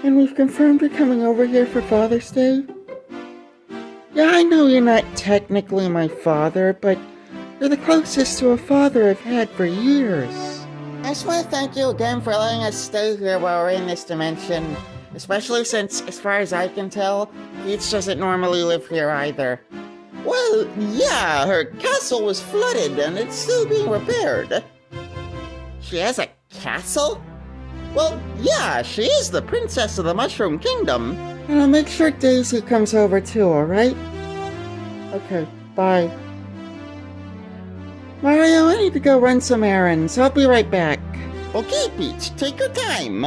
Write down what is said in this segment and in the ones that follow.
And we've confirmed you're coming over here for Father's Day? Yeah, I know you're not technically my father, but you're the closest to a father I've had for years. I just want to thank you again for letting us stay here while we're in this dimension. Especially since, as far as I can tell, Peach doesn't normally live here either. Well, yeah, her castle was flooded and it's still being repaired. She has a castle? Well, yeah, she is the princess of the Mushroom Kingdom. And I'll make sure Daisy comes over too, alright? Okay, bye. Mario, I need to go run some errands. I'll be right back. Okay, Peach, take your time.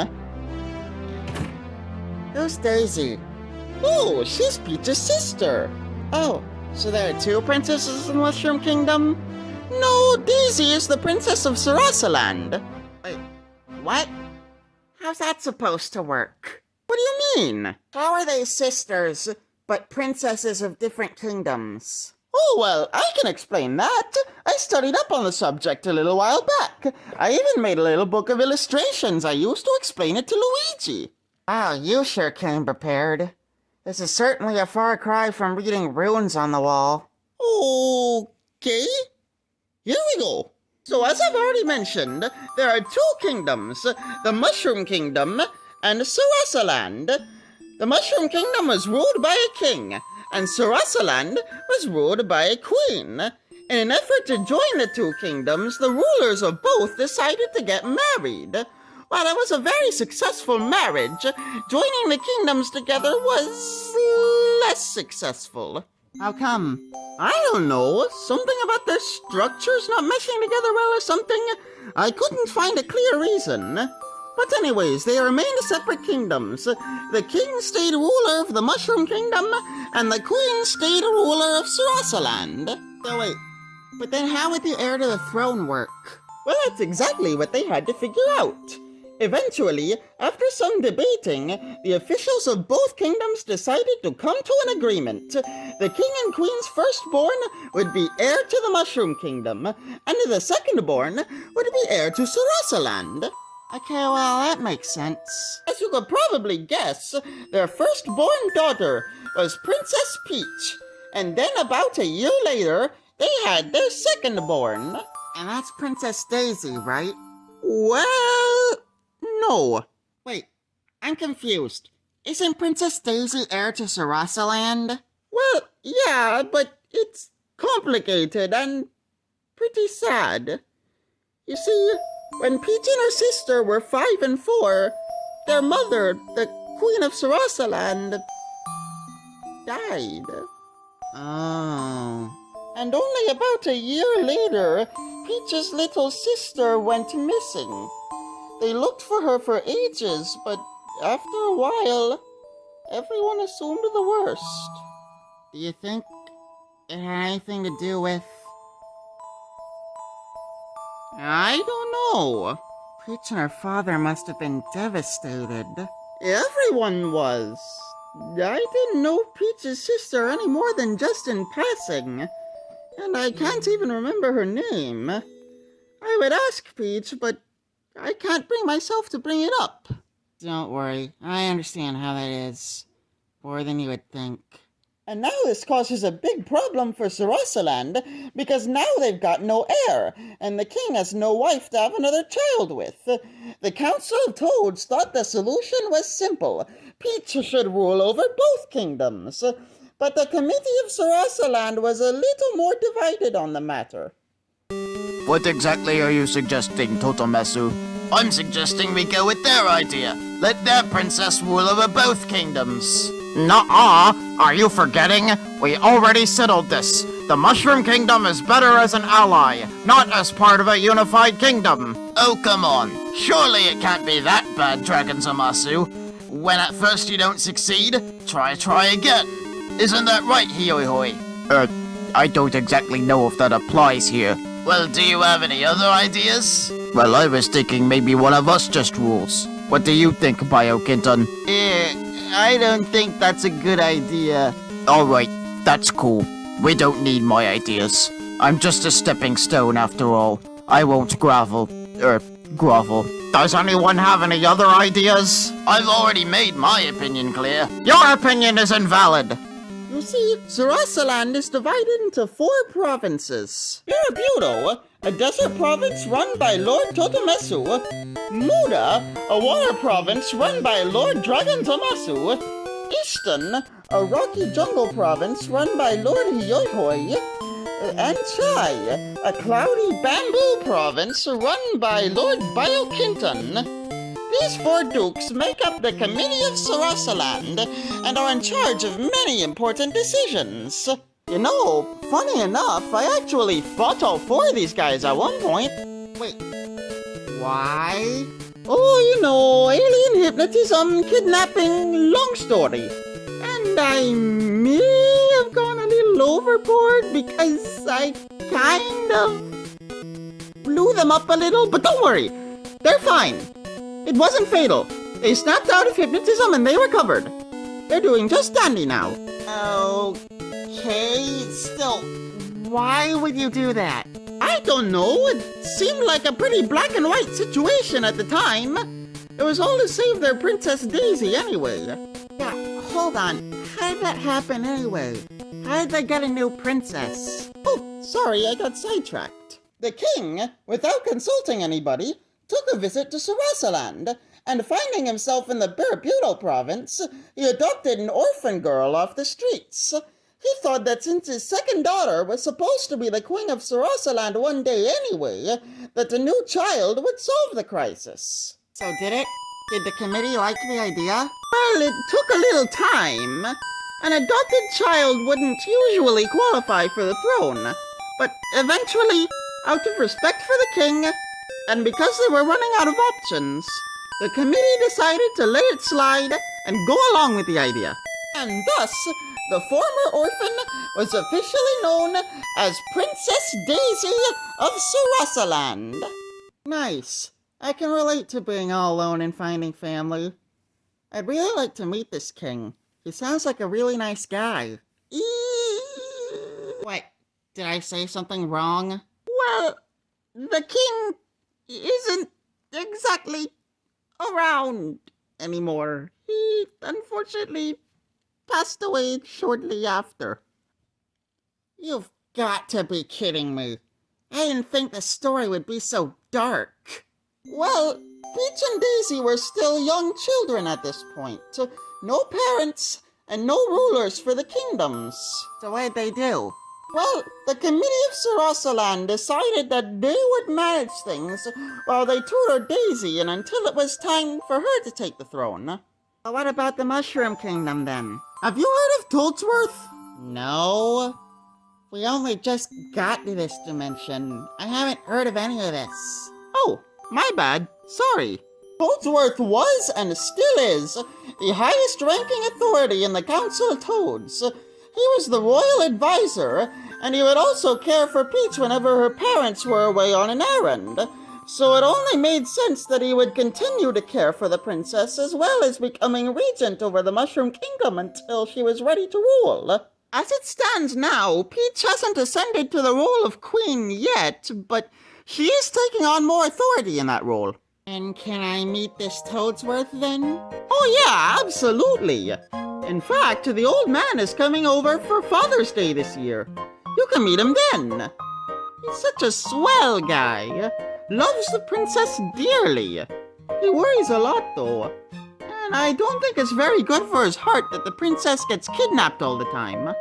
Who's Daisy? Oh, she's Peach's sister. Oh, so there are two princesses in the Mushroom Kingdom? No, Daisy is the princess of Sarasaland. Wait, what? How's that supposed to work? What do you mean? How are they sisters, but princesses of different kingdoms? Oh, well, I can explain that. I studied up on the subject a little while back. I even made a little book of illustrations I used to explain it to Luigi. Wow, you sure came prepared. This is certainly a far cry from reading runes on the wall. Okay. Here we go. So as I've already mentioned, there are two kingdoms, the Mushroom Kingdom and Sarasaland. The Mushroom Kingdom was ruled by a king, and Sarasaland was ruled by a queen. In an effort to join the two kingdoms, the rulers of both decided to get married. While it was a very successful marriage, joining the kingdoms together was less successful. How come? I don't know. Something about their structures not meshing together well or something. I couldn't find a clear reason. But anyways, they remained separate kingdoms. The king stayed ruler of the Mushroom Kingdom, and the queen stayed ruler of Sarasaland. So wait, but then how would the heir to the throne work? Well, that's exactly what they had to figure out. Eventually, after some debating, the officials of both kingdoms decided to come to an agreement. The king and queen's firstborn would be heir to the Mushroom Kingdom, and the secondborn would be heir to Sarasaland. Okay, well, that makes sense. As you could probably guess, their firstborn daughter was Princess Peach, and then about a year later, they had their secondborn. And that's Princess Daisy, right? Well, no. Wait, I'm confused. Isn't Princess Daisy heir to Sarasaland? Well, yeah, but it's complicated and pretty sad. You see, when Peach and her sister were 5 and 4, their mother, the Queen of Sarasaland, died. Oh. And only about a year later, Peach's little sister went missing. They looked for her for ages, but after a while, everyone assumed the worst. Do you think it had anything to do with... I don't know. Peach and her father must have been devastated. Everyone was. I didn't know Peach's sister any more than just in passing. And I can't even remember her name. I would ask Peach, but I can't bring myself to bring it up. Don't worry, I understand how that is. More than you would think. And now this causes a big problem for Sarasaland, because now they've got no heir, and the king has no wife to have another child with. The Council of Toads thought the solution was simple. Peach should rule over both kingdoms. But the Committee of Sarasaland was a little more divided on the matter. What exactly are you suggesting, Totomesu? I'm suggesting we go with their idea. Let their princess rule over both kingdoms. Nuh-uh! Are you forgetting? We already settled this. The Mushroom Kingdom is better as an ally, not as part of a unified kingdom. Oh, come on. Surely it can't be that bad, Dragon Zamasu. When at first you don't succeed, try again. Isn't that right, Hioihoi? I don't exactly know if that applies here. Well, do you have any other ideas? Well, I was thinking maybe one of us just rules. What do you think, Biokinton? I don't think that's a good idea. Alright, that's cool. We don't need my ideas. I'm just a stepping stone after all. I won't grovel. Grovel. Does anyone have any other ideas? I've already made my opinion clear. Your opinion is invalid. You see, Sarasaland is divided into 4 provinces. Barabudo, a desert province run by Lord Totomesu. Muda, a water province run by Lord Dragon Tomasu. Easton, a rocky jungle province run by Lord Hyoihoi. And Chai, a cloudy bamboo province run by Lord Biokinton. These 4 dukes make up the Committee of Sarasaland and are in charge of many important decisions. You know, funny enough, I actually fought all 4 of these guys at one point. Wait, why? Oh, you know, alien hypnotism, kidnapping, long story. And I may have gone a little overboard because I kind of blew them up a little, but don't worry, they're fine. It wasn't fatal. They snapped out of hypnotism and they recovered. They're doing just dandy now. Okay, still, why would you do that? I don't know. It seemed like a pretty black and white situation at the time. It was all to save their Princess Daisy anyway. Yeah, hold on. How did that happen anyway? How did they get a new princess? Oh, sorry, I got sidetracked. The king, without consulting anybody, took a visit to Sarasaland, and finding himself in the Barabudo province, he adopted an orphan girl off the streets. He thought that since his second daughter was supposed to be the queen of Sarasaland one day anyway, that the new child would solve the crisis. So did it? Did the committee like the idea? Well, it took a little time. An adopted child wouldn't usually qualify for the throne, but eventually, out of respect for the king, and because they were running out of options, the committee decided to let it slide and go along with the idea. And thus, the former orphan was officially known as Princess Daisy of Sarasaland. Nice. I can relate to being all alone and finding family. I'd really like to meet this king. He sounds like a really nice guy. What? Did I say something wrong? Well, the king isn't exactly around anymore. He unfortunately passed away shortly after. You've got to be kidding me. I didn't think the story would be so dark. Well, Peach and Daisy were still young children at this point. No parents and no rulers for the kingdoms. So what did they do? Well, the Committee of Sarasaland decided that they would manage things while they tutored Daisy and until it was time for her to take the throne. Well, what about the Mushroom Kingdom then? Have you heard of Toadsworth? No. We only just got to this dimension. I haven't heard of any of this. Oh, my bad. Sorry. Toadsworth was and still is the highest ranking authority in the Council of Toads. He was the royal advisor, and he would also care for Peach whenever her parents were away on an errand. So it only made sense that he would continue to care for the princess as well as becoming regent over the Mushroom Kingdom until she was ready to rule. As it stands now, Peach hasn't ascended to the role of queen yet, but she is taking on more authority in that role. And can I meet this Toadsworth then? Oh yeah, absolutely. In fact, the old man is coming over for Father's Day this year. You can meet him then. He's such a swell guy. Loves the princess dearly. He worries a lot though. And I don't think it's very good for his heart that the princess gets kidnapped all the time.